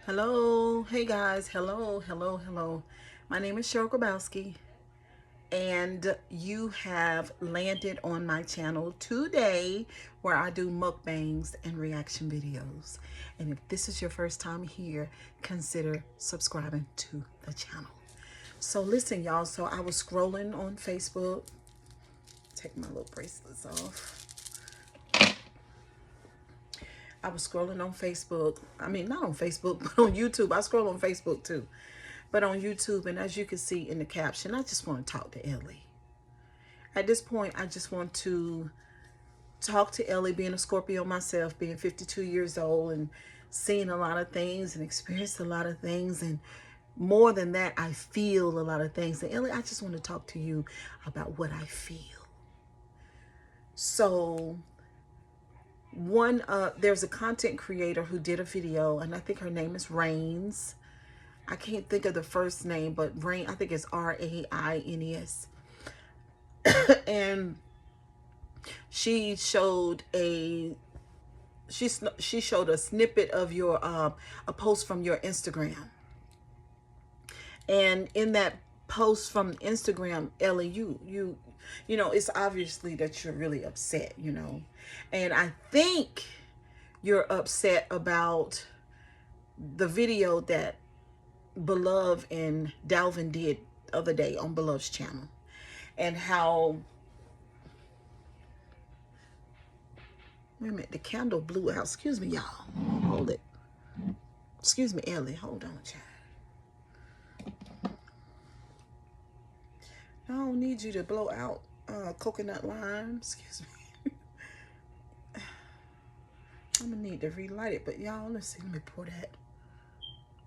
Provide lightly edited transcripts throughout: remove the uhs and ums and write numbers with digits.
Hello, hey guys, hello. My name is Cheryl Grabowski, and you have landed on my channel today where I do mukbangs and reaction videos. And if this is your first time here, consider subscribing to the channel. So listen, y'all, so I was scrolling on Facebook. Take my little bracelets off. I was scrolling on Facebook. I mean, not on Facebook, but on YouTube. I scroll on Facebook too. But on YouTube, and as you can see in the caption, I just want to talk to Ellie. At this point, I just want to talk to Ellie, being a Scorpio myself, being 52 years old and seeing a lot of things and experienced a lot of things. And more than that, I feel a lot of things. And Ellie, I just want to talk to you about what I feel. So there's a content creator who did a video, and I think her name is Rains. I can't think of the first name, but Rain, I think it's Raines. And she showed a she showed a snippet of your a post from your Instagram. And in that post from Instagram, Ellie, you know, it's obviously that you're really upset, you know. And I think you're upset about the video that Beloved and Dalvin did the other day on Beloved's channel, and how, wait a minute, the candle blew out. Excuse me, y'all. Hold it. Excuse me, Ellie. Hold on, child. I don't need you to blow out coconut lime. Excuse me. I'm gonna need to relight it, but y'all, let's see. Let me pour that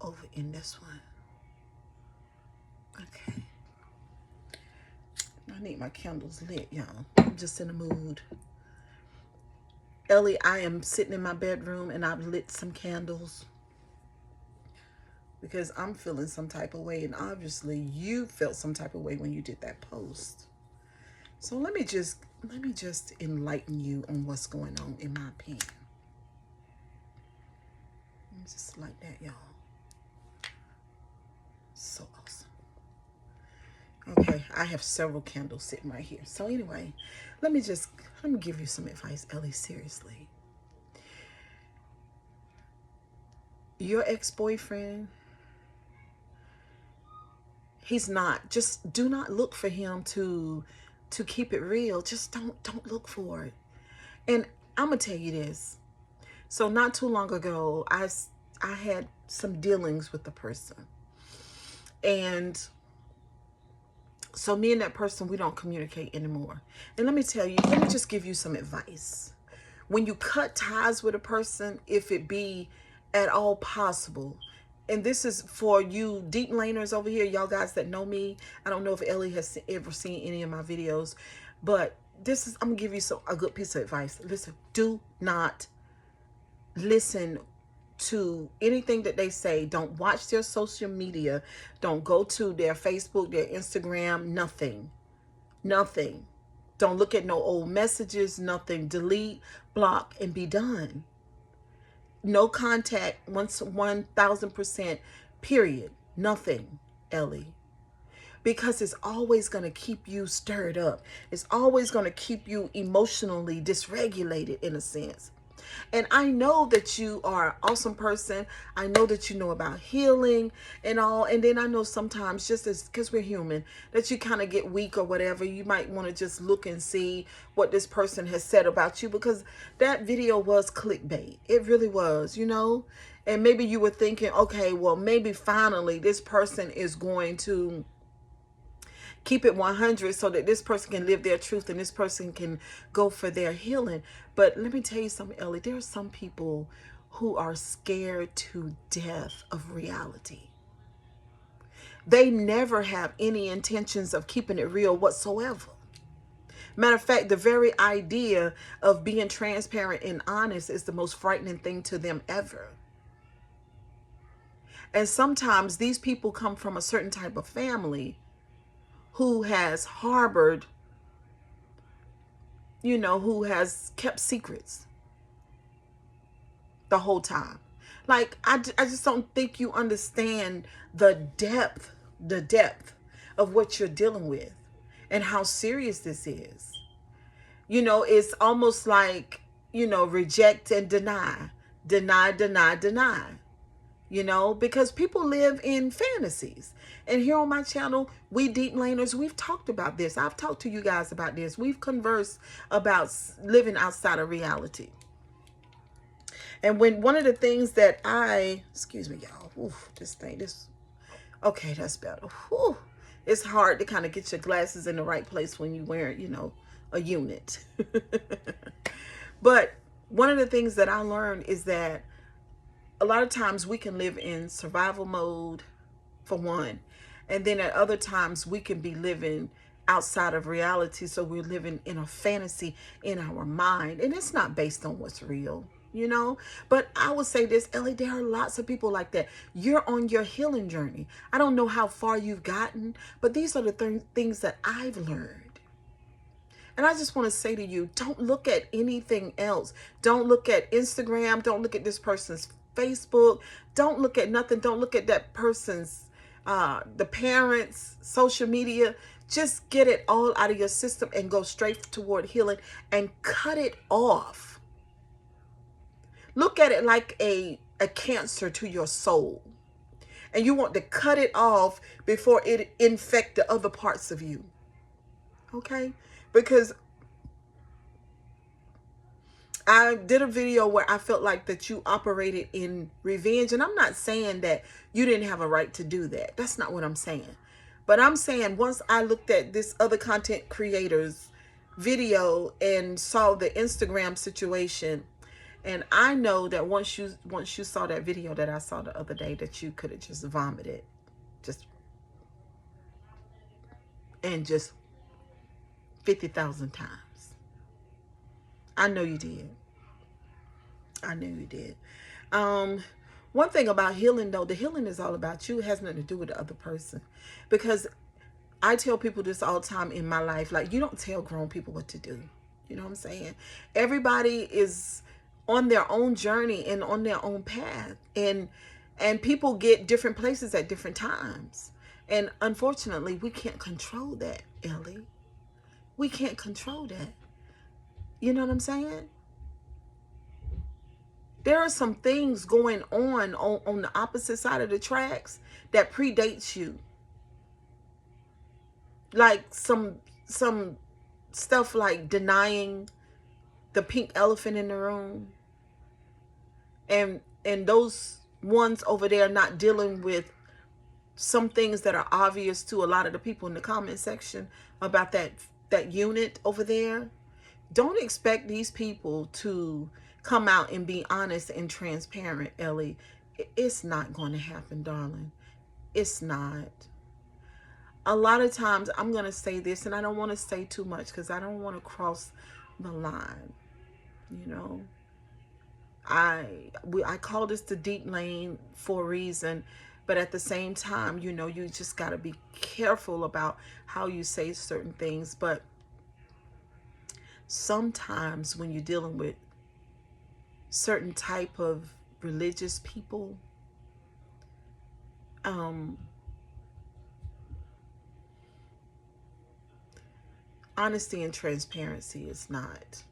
over in this one. Okay. I need my candles lit, y'all. I'm just in the mood. Ellie, I am sitting in my bedroom and I've lit some candles because I'm feeling some type of way, and obviously you felt some type of way when you did that post. So let me just enlighten you on what's going on, in my opinion. Just like that, y'all. So awesome. Okay, I have several candles sitting right here. So anyway, let me give you some advice, Ellie, seriously. Your ex-boyfriend, he's not, just do not look for him to keep it real. Just don't look for it. And I'm gonna tell you this. So not too long ago, I had some dealings with the person. And so me and that person, we don't communicate anymore. And let me tell you, let me just give you some advice. When you cut ties with a person, if it be at all possible, and this is for you deep laners over here, y'all guys that know me. I don't know if Ellie has ever seen any of my videos, but this is, I'm gonna give you a good piece of advice. Listen, do not listen to anything that they say. Don't watch their social media. Don't go to their Facebook, their Instagram, nothing. Don't look at no old messages, nothing. Delete, block, and be done. No contact, 1000%, period. Nothing, Ellie. Because it's always going to keep you stirred up. It's always going to keep you emotionally dysregulated, in a sense. And I know that you are an awesome person. I know that you know about healing and all. And then I know sometimes, just as, because we're human, that you kind of get weak or whatever. You might want to just look and see what this person has said about you, because that video was clickbait. It really was, you know. And maybe you were thinking, okay, well, maybe finally this person is going to keep it 100 so that this person can live their truth and this person can go for their healing. But let me tell you something, Ellie. There are some people who are scared to death of reality. They never have any intentions of keeping it real whatsoever. Matter of fact, the very idea of being transparent and honest is the most frightening thing to them ever. And sometimes these people come from a certain type of family who has harbored, you know, who has kept secrets the whole time. Like, I just don't think you understand the depth of what you're dealing with and how serious this is. You know, it's almost like, you know, reject and deny, deny, deny, deny, you know, because people live in fantasies. And here on my channel, we deep laners, we've talked about this. I've talked to you guys about this. We've conversed about living outside of reality. And when one of the things that excuse me, y'all, oof, okay, that's better. Whew. It's hard to kind of get your glasses in the right place when you wear, you know, a unit. But one of the things that I learned is that a lot of times we can live in survival mode, for one, and then at other times we can be living outside of reality. So we're living in a fantasy in our mind, and it's not based on what's real, you know. But I would say this, Ellie, there are lots of people like that. You're on your healing journey. I don't know how far you've gotten, but these are the things that I've learned. And I just want to say to you, don't look at anything else. Don't look at Instagram. Don't look at this person's Facebook. Don't look at nothing. Don't look at that person's, the parents' social media. Just get it all out of your system and go straight toward healing and cut it off. Look at it like a cancer to your soul. And you want to cut it off before it infects the other parts of you. Okay? Because I did a video where I felt like that you operated in revenge. And I'm not saying that you didn't have a right to do that. That's not what I'm saying. But I'm saying once I looked at this other content creator's video and saw the Instagram situation, and I know that once you saw that video that I saw the other day, that you could have just vomited. Just 50,000 times. I know you did. I knew you did. One thing about healing, though, the healing is all about you. It has nothing to do with the other person. Because I tell people this all the time in my life. Like, you don't tell grown people what to do. You know what I'm saying? Everybody is on their own journey and on their own path. And people get different places at different times. And unfortunately, we can't control that, Ellie. We can't control that. You know what I'm saying? There are some things going on the opposite side of the tracks that predates you. Like some stuff like denying the pink elephant in the room. And those ones over there not dealing with some things that are obvious to a lot of the people in the comment section about that unit over there. Don't expect these people to come out and be honest and transparent, Ellie. It's not going to happen, darling. It's not. A lot of times, I'm going to say this, and I don't want to say too much because I don't want to cross the line. You know, I call this the deep lane for a reason, but at the same time, you know, you just got to be careful about how you say certain things. But sometimes when you're dealing with certain type of religious people, honesty and transparency is not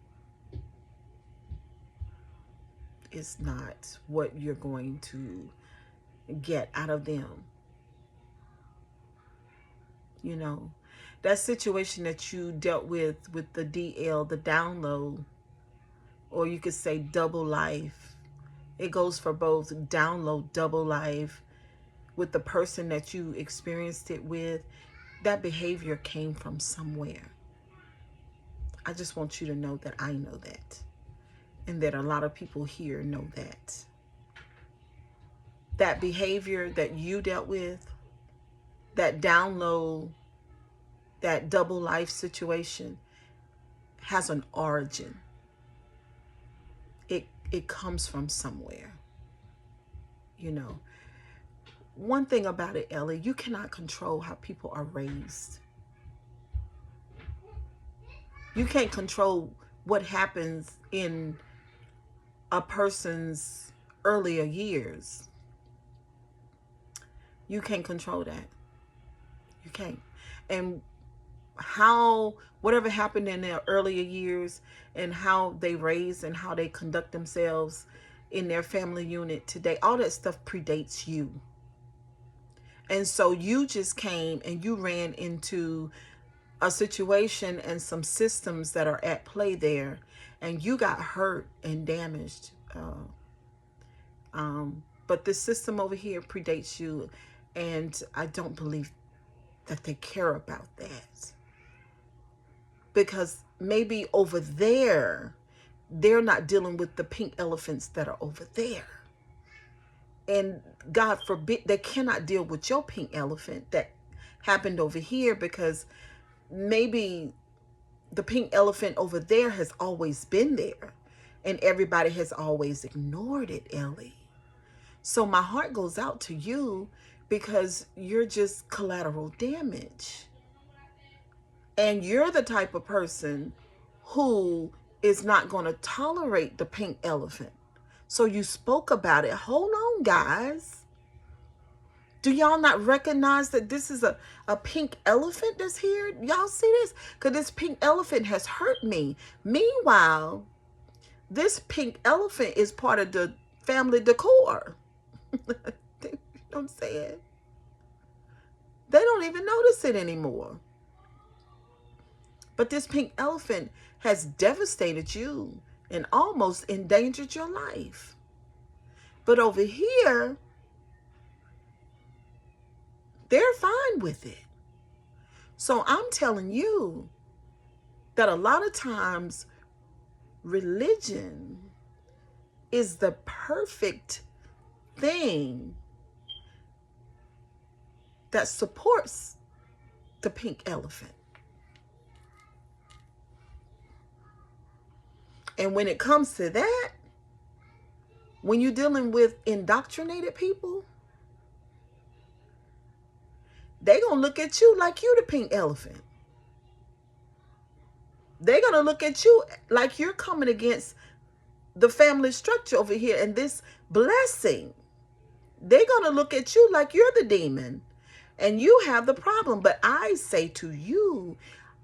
what you're going to get out of them. You know, that situation that you dealt with the DL, the download, or you could say double life. It goes for both. Download, double life, with the person that you experienced it with. That behavior came from somewhere. I just want you to know that I know that. And that a lot of people here know that. That behavior that you dealt with, that download, that double life situation, has an origin. It comes from somewhere. You know, one thing about it, Ellie, you cannot control how people are raised. You can't control what happens in a person's earlier years, you can't control that. You can't. And how, whatever happened in their earlier years and how they raise and how they conduct themselves in their family unit today, all that stuff predates you. And so you just came and you ran into a situation and some systems that are at play there, and you got hurt and damaged. But this system over here predates you, and I don't believe that they care about that, because maybe over there they're not dealing with the pink elephants that are over there, and God forbid they cannot deal with your pink elephant that happened over here, because maybe the pink elephant over there has always been there and everybody has always ignored it, Ellie. So my heart goes out to you, because you're just collateral damage. And you're the type of person who is not going to tolerate the pink elephant. So you spoke about it. Hold on, guys. Do y'all not recognize that this is a pink elephant that's here? Y'all see this? Because this pink elephant has hurt me. Meanwhile, this pink elephant is part of the family decor. You know what I'm saying? They don't even notice it anymore. But this pink elephant has devastated you and almost endangered your life. But over here, they're fine with it. So I'm telling you that a lot of times religion is the perfect thing that supports the pink elephant. And when it comes to that, when you're dealing with indoctrinated people, they're going to look at you like you the pink elephant. They're going to look at you like you're coming against the family structure over here and this blessing. They're going to look at you like you're the demon and you have the problem. But I say to you,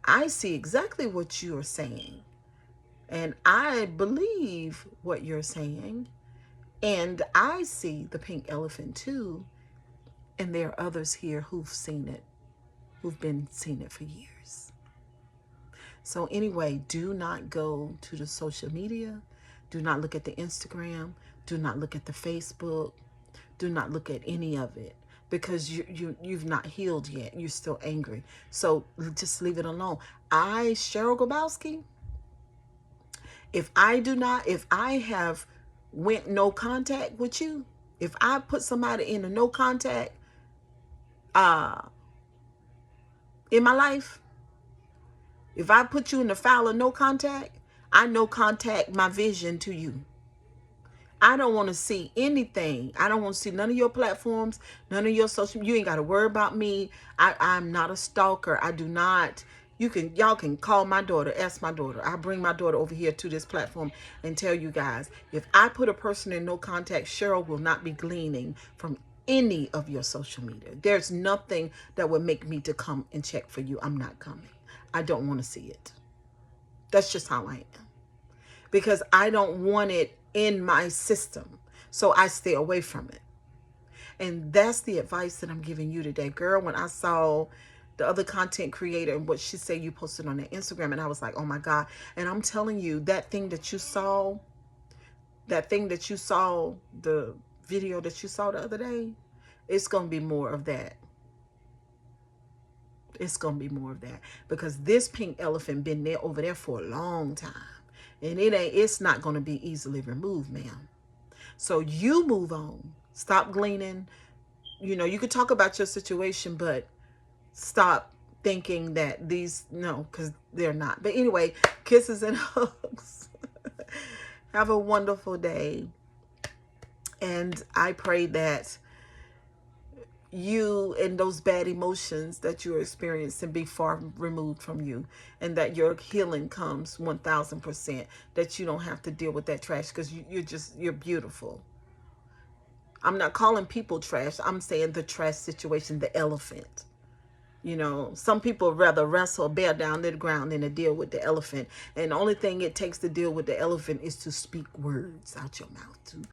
I see exactly what you're saying. And I believe what you're saying. And I see the pink elephant too. And there are others here who've seen it, who've been seeing it for years. So anyway, do not go to the social media. Do not look at the Instagram. Do not look at the Facebook. Do not look at any of it, because you've not healed yet. You're still angry. So just leave it alone. Cheryl Grabowski, if I have went no contact with you, if I put somebody in a no contact in my life, if I put you in the file of no contact, I no contact my vision to you. I don't want to see anything. I don't want to see none of your platforms, none of your social. You ain't got to worry about me. I'm not a stalker. I do not. Y'all can call my daughter, ask my daughter. I bring my daughter over here to this platform and tell you guys, if I put a person in no contact, Cheryl will not be gleaning from any of your social media. There's nothing that would make me to come and check for you. I'm not coming. I don't want to see it. That's just how I am. Because I don't want it in my system. So I stay away from it. And that's the advice that I'm giving you today. Girl, when I saw the other content creator and what she said you posted on their Instagram, and I was like, oh my God. And I'm telling you, that thing that you saw, the video that you saw the other day, it's going to be more of that. It's going to be more of that, because this pink elephant been there over there for a long time, and it's not going to be easily removed, ma'am. So you move on. Stop gleaning. You know, you could talk about your situation, but stop thinking that because they're not. But anyway, kisses and hugs. Have a wonderful day. And I pray that you and those bad emotions that you're experiencing be far removed from you, and that your healing comes 1000%, that you don't have to deal with that trash, because you're beautiful. I'm not calling people trash. I'm saying the trash situation, the elephant. You know, some people rather wrestle a bear down to the ground than to deal with the elephant. And the only thing it takes to deal with the elephant is to speak words out your mouth.